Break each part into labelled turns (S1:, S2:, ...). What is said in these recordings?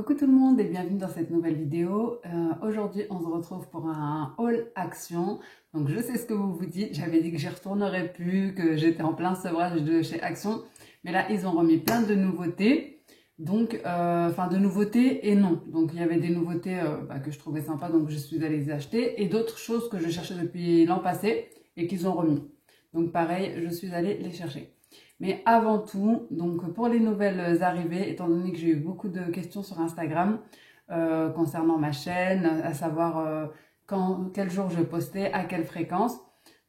S1: Coucou tout le monde et bienvenue dans cette nouvelle vidéo. Aujourd'hui on se retrouve pour un haul Action. Donc je sais ce que vous vous dites, j'avais dit que j'y retournerais plus, que j'étais en plein sevrage de chez Action. Mais là ils ont remis plein de nouveautés. Donc, enfin de nouveautés et non. Donc il y avait des nouveautés que je trouvais sympas, donc je suis allée les acheter. Et d'autres choses que je cherchais depuis l'an passé et qu'ils ont remis. Donc pareil, je suis allée les chercher. Mais avant tout, donc pour les nouvelles arrivées, étant donné que j'ai eu beaucoup de questions sur Instagram concernant ma chaîne, à savoir quel jour je postais, à quelle fréquence.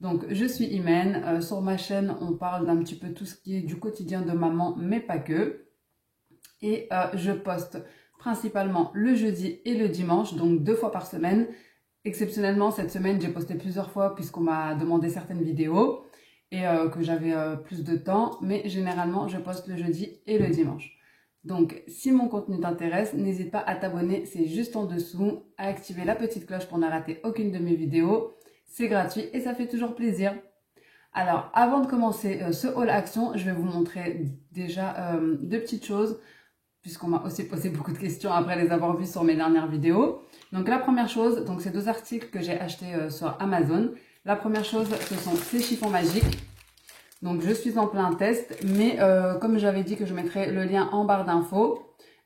S1: Donc je suis Imen, sur ma chaîne on parle d'un petit peu tout ce qui est du quotidien de maman, mais pas que. Et je poste principalement le jeudi et le dimanche, donc 2 fois par semaine. Exceptionnellement, cette semaine, j'ai posté plusieurs fois puisqu'on m'a demandé certaines vidéos et que j'avais plus de temps, mais généralement je poste le jeudi et le dimanche. Donc si mon contenu t'intéresse, n'hésite pas à t'abonner, c'est juste en dessous, à activer la petite cloche pour ne rater aucune de mes vidéos, c'est gratuit et ça fait toujours plaisir. Alors avant de commencer ce haul Action, je vais vous montrer déjà 2 petites choses, puisqu'on m'a aussi posé beaucoup de questions après les avoir vues sur mes dernières vidéos. Donc la première chose, donc ces 2 articles que j'ai achetés sur Amazon. La première chose, ce sont ces chiffons magiques. Donc je suis en plein test, mais comme j'avais dit que je mettrais le lien en barre d'infos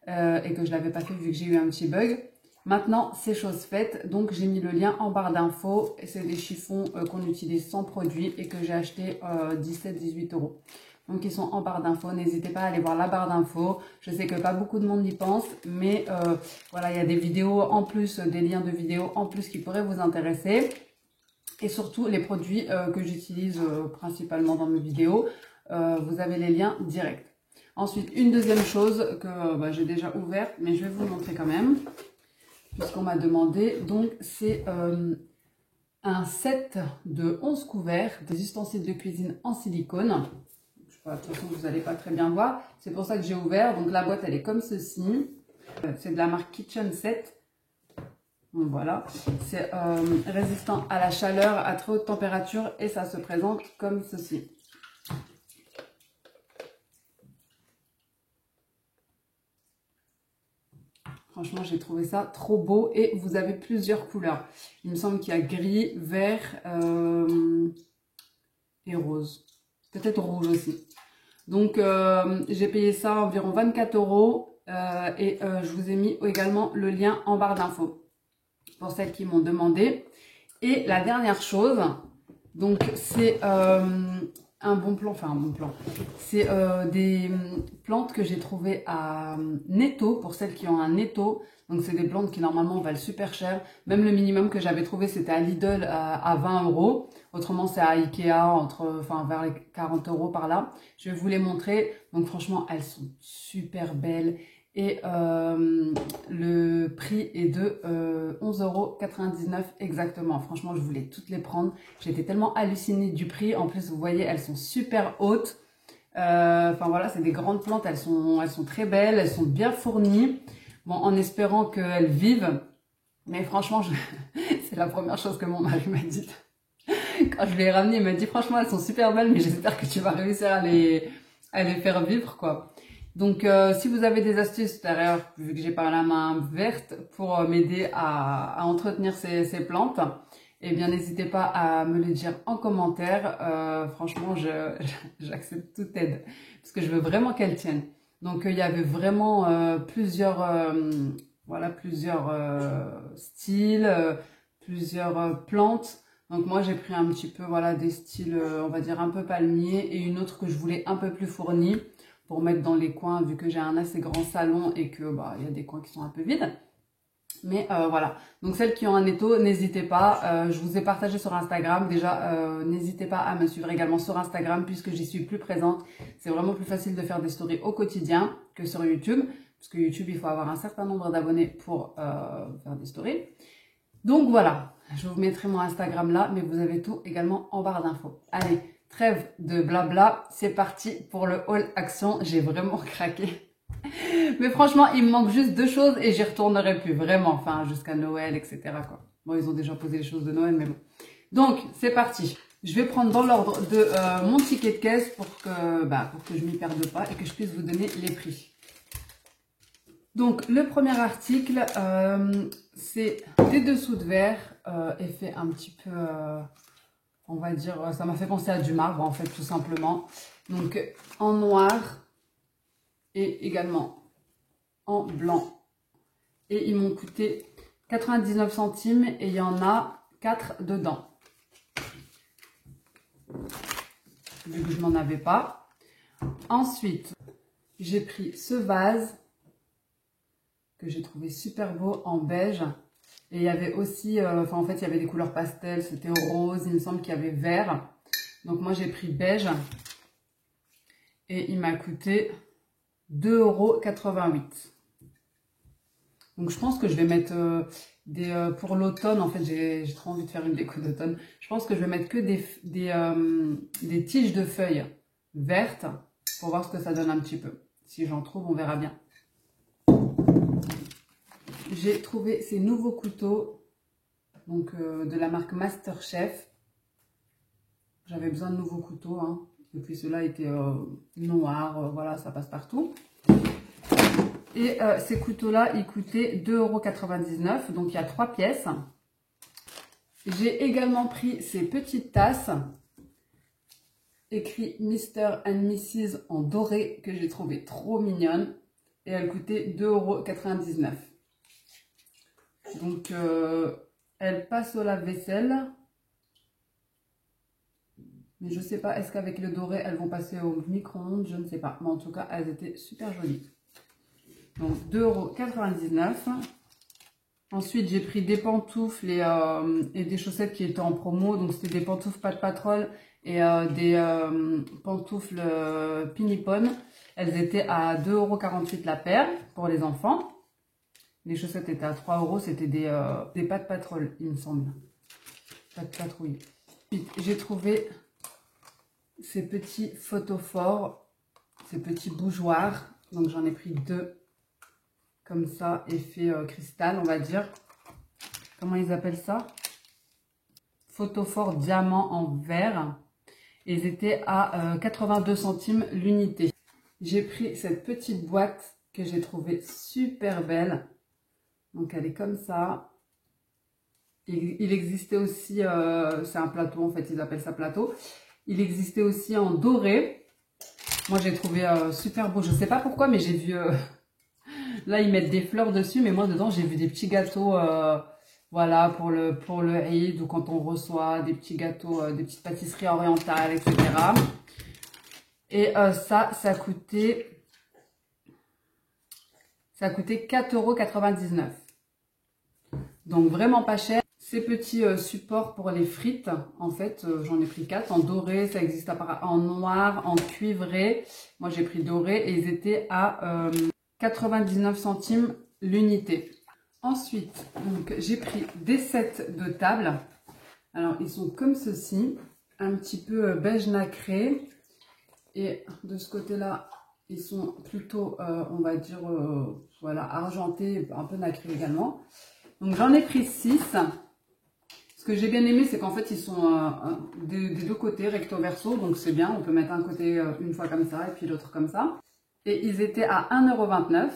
S1: et que je ne l'avais pas fait vu que j'ai eu un petit bug. Maintenant, c'est chose faite, donc j'ai mis le lien en barre d'infos. C'est des chiffons qu'on utilise sans produit et que j'ai acheté 17-18 €. Donc ils sont en barre d'infos, n'hésitez pas à aller voir la barre d'infos. Je sais que pas beaucoup de monde y pense, mais voilà, il y a des vidéos en plus, des liens de vidéos en plus qui pourraient vous intéresser. Et surtout les produits que j'utilise principalement dans mes vidéos, vous avez les liens directs. Ensuite, une deuxième chose que j'ai déjà ouverte, mais je vais vous montrer quand même, puisqu'on m'a demandé. Donc c'est un set de 11 couverts, des ustensiles de cuisine en silicone. De toute façon, vous n'allez pas très bien voir. C'est pour ça que j'ai ouvert. Donc la boîte, elle est comme ceci. C'est de la marque Kitchen Set. Donc voilà, c'est résistant à la chaleur, à très haute température et ça se présente comme ceci. Franchement, j'ai trouvé ça trop beau et vous avez plusieurs couleurs. Il me semble qu'il y a gris, vert et rose. Peut-être rouge aussi. Donc, j'ai payé ça environ 24 € et je vous ai mis également le lien en barre d'infos pour celles qui m'ont demandé. Et la dernière chose, donc c'est un bon plan, c'est des plantes que j'ai trouvées à Netto, pour celles qui ont un Netto. Donc c'est des plantes qui normalement valent super cher. Même le minimum que j'avais trouvé, c'était à Lidl à 20 €. Autrement c'est à Ikea, vers les 40 € par là. Je vais vous les montrer. Donc franchement elles sont super belles. Et le prix est de 11,99 € exactement. Franchement, je voulais toutes les prendre. J'étais tellement hallucinée du prix. En plus, vous voyez, elles sont super hautes. Voilà, c'est des grandes plantes. Elles sont très belles. Elles sont bien fournies. Bon, en espérant qu'elles vivent. Mais franchement, c'est la première chose que mon mari m'a dit. Quand je les ai ramenées, il m'a dit, franchement, elles sont super belles, mais j'espère que tu vas réussir à les faire vivre, quoi. Donc, si vous avez des astuces, d'ailleurs, vu que j'ai pas la main verte, pour m'aider à entretenir ces plantes, eh bien, n'hésitez pas à me le dire en commentaire. Franchement, j'accepte toute aide, parce que je veux vraiment qu'elles tiennent. Donc, il y avait vraiment plusieurs styles, plusieurs plantes. Donc, moi, j'ai pris un petit peu, voilà, des styles, on va dire, un peu palmier, et une autre que je voulais un peu plus fournie, pour mettre dans les coins, vu que j'ai un assez grand salon et que il y a des coins qui sont un peu vides. Mais voilà, donc celles qui ont un étau, n'hésitez pas, je vous ai partagé sur Instagram, déjà n'hésitez pas à me suivre également sur Instagram puisque j'y suis plus présente. C'est vraiment plus facile de faire des stories au quotidien que sur YouTube, parce que YouTube il faut avoir un certain nombre d'abonnés pour faire des stories. Donc voilà, je vous mettrai mon Instagram là, mais vous avez tout également en barre d'infos. Allez, trêve de blabla, c'est parti pour le haul Action. J'ai vraiment craqué. Mais franchement, il me manque juste 2 choses et j'y retournerai plus, vraiment, jusqu'à Noël, etc. quoi. Bon, ils ont déjà posé les choses de Noël, mais bon. Donc, c'est parti. Je vais prendre dans l'ordre de mon ticket de caisse pour que je m'y perde pas et que je puisse vous donner les prix. Donc le premier article, c'est des dessous de verre, effet un petit peu, on va dire, ça m'a fait penser à du marbre en fait tout simplement. Donc en noir et également en blanc. Et ils m'ont coûté 99 centimes et il y en a 4 dedans. Vu que je n'en avais pas. Ensuite, j'ai pris ce vase que j'ai trouvé super beau en beige. Et il y avait aussi, en fait, il y avait des couleurs pastel, c'était rose, il me semble qu'il y avait vert. Donc moi, j'ai pris beige. Et il m'a coûté 2,88 €. Donc je pense que je vais mettre pour l'automne, en fait, j'ai trop envie de faire une déco d'automne. Je pense que je vais mettre que des tiges de feuilles vertes pour voir ce que ça donne un petit peu. Si j'en trouve, on verra bien. J'ai trouvé ces nouveaux couteaux donc, de la marque Masterchef. J'avais besoin de nouveaux couteaux, hein. Et puis ceux-là étaient noirs, voilà, ça passe partout. Et ces couteaux-là, ils coûtaient 2,99 €, donc il y a 3 pièces. J'ai également pris ces petites tasses, écrit Mr. and Mrs. en doré, que j'ai trouvé trop mignonne. Et elles coûtaient 2,99 €. Donc, elles passent au lave-vaisselle. Mais je ne sais pas, est-ce qu'avec le doré, elles vont passer au micro-ondes? Je ne sais pas. Mais en tout cas, elles étaient super jolies. Donc 2,99 €. Ensuite, j'ai pris des pantoufles et des chaussettes qui étaient en promo. Donc, c'était des pantoufles Pat Patrol et des pantoufles Pinipon. Elles étaient à 2,48 € la paire pour les enfants. Les chaussettes étaient à 3 €. C'était des Pat Patrol, il me semble. Pat Patrouille. Ensuite, j'ai trouvé ces petits photophores, ces petits bougeoirs. Donc, j'en ai pris 2. Comme ça, effet cristal, on va dire. Comment ils appellent ça? Photophore diamant en verre. Ils étaient à 82 centimes l'unité. J'ai pris cette petite boîte que j'ai trouvée super belle. Donc, elle est comme ça. Il existait aussi, c'est un plateau, en fait, ils appellent ça plateau. Il existait aussi en doré. Moi, j'ai trouvé super beau. Je ne sais pas pourquoi, mais j'ai vu... Là, ils mettent des fleurs dessus, mais moi, dedans, j'ai vu des petits gâteaux, voilà, pour le Eid, ou quand on reçoit des petits gâteaux, des petites pâtisseries orientales, etc. Et ça coûtait 4,99 €. Donc, vraiment pas cher. Ces petits supports pour les frites, en fait, j'en ai pris 4 en doré, ça existe en noir, en cuivré. Moi, j'ai pris doré et ils étaient à 99 centimes l'unité. Ensuite, j'ai pris des sets de table. Alors, ils sont comme ceci, un petit peu beige nacré. Et de ce côté-là, ils sont plutôt, on va dire, voilà, argentés, un peu nacrés également. Donc, j'en ai pris 6. Ce que j'ai bien aimé, c'est qu'en fait, ils sont des deux côtés, recto verso. Donc, c'est bien. On peut mettre un côté une fois comme ça et puis l'autre comme ça. Et ils étaient à 1,29 €.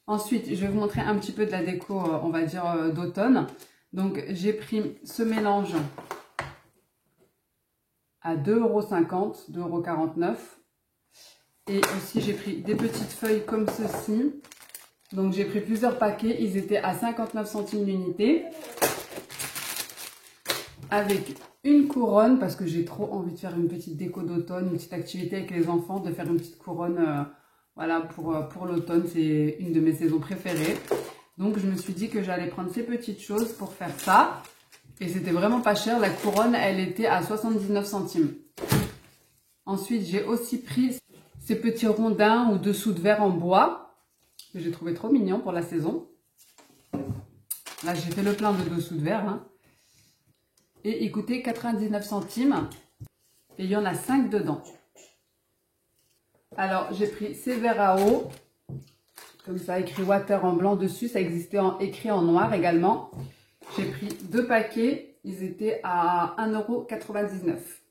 S1: Ensuite, je vais vous montrer un petit peu de la déco, on va dire, d'automne. Donc, j'ai pris ce mélange à 2,50 €, 2,49 €. Et aussi, j'ai pris des petites feuilles comme ceci. Donc, j'ai pris plusieurs paquets. Ils étaient à 59 centimes l'unité. Avec une couronne, parce que j'ai trop envie de faire une petite déco d'automne, une petite activité avec les enfants, de faire une petite couronne, voilà, pour l'automne. C'est une de mes saisons préférées. Donc, je me suis dit que j'allais prendre ces petites choses pour faire ça. Et c'était vraiment pas cher. La couronne, elle était à 79 centimes. Ensuite, j'ai aussi pris ces petits rondins ou dessous de verre en bois, que j'ai trouvé trop mignon pour la saison. Là, j'ai fait le plein de dessous de verre, hein. Et il coûtait 99 centimes. Et il y en a 5 dedans. Alors, j'ai pris ces verres à eau. Comme ça, écrit water en blanc dessus. Ça existait écrit en noir également. J'ai pris 2 paquets. Ils étaient à 1,99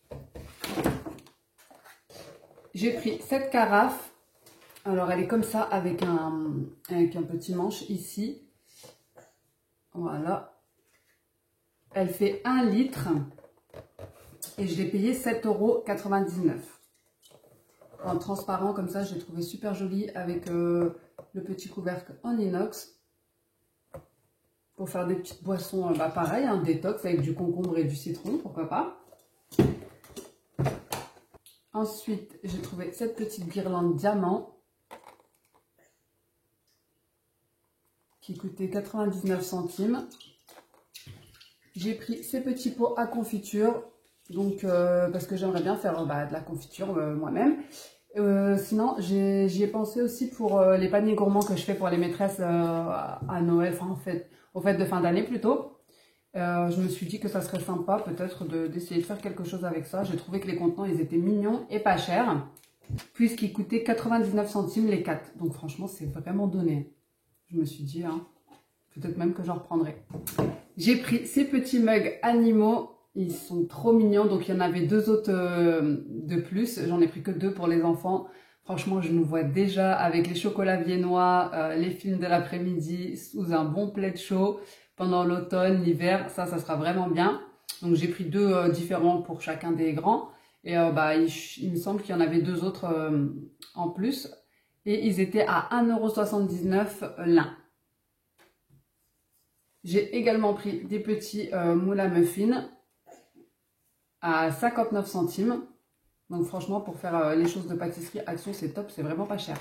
S1: €. J'ai pris 7 carafes Alors elle est comme ça avec un petit manche ici. Voilà. Elle fait 1 litre et je l'ai payé 7,99 €. En transparent comme ça, je l'ai trouvé super joli avec le petit couvercle en inox. Pour faire des petites boissons, pareil, un détox avec du concombre et du citron, pourquoi pas. Ensuite, j'ai trouvé cette petite guirlande diamant qui coûtait 99 centimes. J'ai pris ces petits pots à confiture, donc parce que j'aimerais bien faire de la confiture moi-même. Sinon, j'y ai pensé aussi pour les paniers gourmands que je fais pour les maîtresses à Noël, enfin au fait de fin d'année plutôt. Je me suis dit que ça serait sympa peut-être d'essayer de faire quelque chose avec ça. J'ai trouvé que les contenants, ils étaient mignons et pas chers, puisqu'ils coûtaient 99 centimes les 4. Donc franchement, c'est vraiment donné. Je me suis dit, hein, peut-être même que j'en reprendrai. J'ai pris ces petits mugs animaux. Ils sont trop mignons. Donc, il y en avait 2 autres de plus. J'en ai pris que 2 pour les enfants. Franchement, je nous vois déjà avec les chocolats viennois, les films de l'après-midi, sous un bon plaid chaud pendant l'automne, l'hiver. Ça sera vraiment bien. Donc, j'ai pris 2 différents pour chacun des grands. Et il me semble qu'il y en avait 2 autres en plus. Et ils étaient à 1,79 € l'un. J'ai également pris des petits moules à muffins à 59 centimes. Donc franchement, pour faire les choses de pâtisserie Action, c'est top, c'est vraiment pas cher.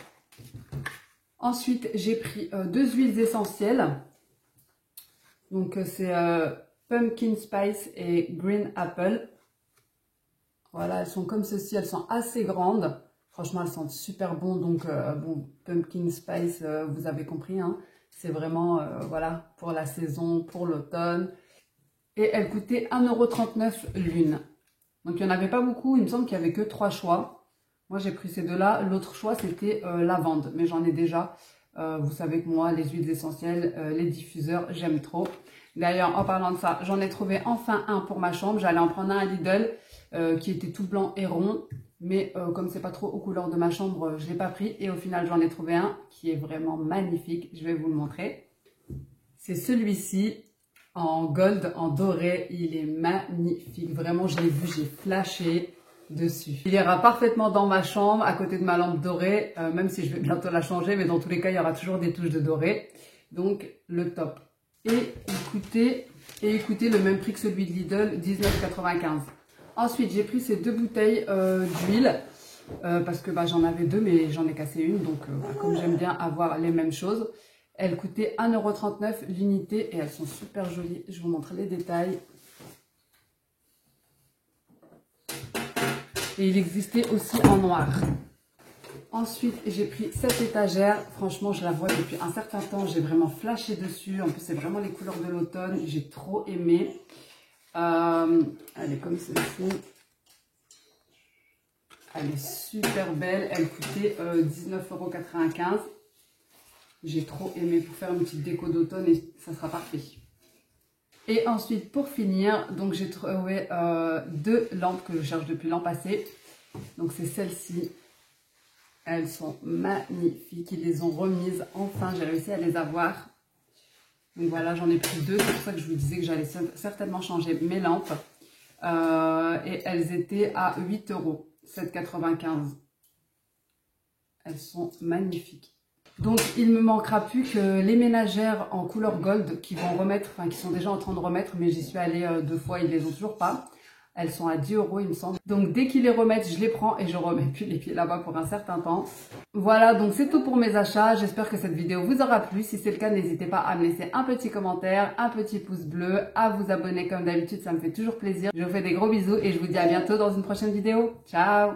S1: Ensuite, j'ai pris 2 huiles essentielles. Donc c'est Pumpkin Spice et Green Apple. Voilà, elles sont comme ceci, elles sont assez grandes. Franchement, elles sentent super bon. Donc bon, Pumpkin Spice, vous avez compris, hein. C'est vraiment, voilà, pour la saison, pour l'automne. Et elle coûtait 1,39 € l'une. Donc, il n'y en avait pas beaucoup. Il me semble qu'il n'y avait que 3 choix. Moi, j'ai pris ces 2-là. L'autre choix, c'était lavande. Mais j'en ai déjà. Vous savez que moi, les huiles essentielles, les diffuseurs, j'aime trop. D'ailleurs, en parlant de ça, j'en ai trouvé enfin un pour ma chambre. J'allais en prendre un à Lidl qui était tout blanc et rond. Mais comme c'est pas trop aux couleurs de ma chambre, je ne l'ai pas pris. Et au final, j'en ai trouvé un qui est vraiment magnifique. Je vais vous le montrer. C'est celui-ci en gold, en doré. Il est magnifique. Vraiment, je l'ai vu, j'ai flashé dessus. Il ira parfaitement dans ma chambre, à côté de ma lampe dorée. Même si je vais bientôt la changer. Mais dans tous les cas, il y aura toujours des touches de doré. Donc, le top. Et écoutez, le même prix que celui de Lidl, 19,95 €. Ensuite, j'ai pris ces 2 bouteilles d'huile parce que j'en avais 2 mais j'en ai cassé une. Donc, comme j'aime bien avoir les mêmes choses, elles coûtaient 1,39 € l'unité et elles sont super jolies. Je vous montre les détails. Et il existait aussi en noir. Ensuite, j'ai pris cette étagère. Franchement, je la vois depuis un certain temps. J'ai vraiment flashé dessus. En plus, c'est vraiment les couleurs de l'automne. J'ai trop aimé. Elle est comme celle-ci. Elle est super belle. Elle coûtait 19,95 €. J'ai trop aimé pour faire une petite déco d'automne et ça sera parfait. Et ensuite, pour finir, donc j'ai trouvé 2 lampes que je cherche depuis l'an passé. Donc c'est celle-ci. Elles sont magnifiques. Ils les ont remises. Enfin, j'ai réussi à les avoir. Donc voilà, j'en ai pris 2. C'est pour ça que je vous disais que j'allais certainement changer mes lampes. Et elles étaient à 8 €, 7,95 €. Elles sont magnifiques. Donc il ne me manquera plus que les ménagères en couleur gold qui vont remettre, enfin qui sont déjà en train de remettre, mais j'y suis allée 2 fois, ils les ont toujours pas. Elles sont à 10 € il me semble. Donc dès qu'ils les remettent, je les prends et je remets plus les pieds là-bas pour un certain temps. Voilà, donc c'est tout pour mes achats. J'espère que cette vidéo vous aura plu. Si c'est le cas, n'hésitez pas à me laisser un petit commentaire, un petit pouce bleu, à vous abonner comme d'habitude, ça me fait toujours plaisir. Je vous fais des gros bisous et je vous dis à bientôt dans une prochaine vidéo. Ciao!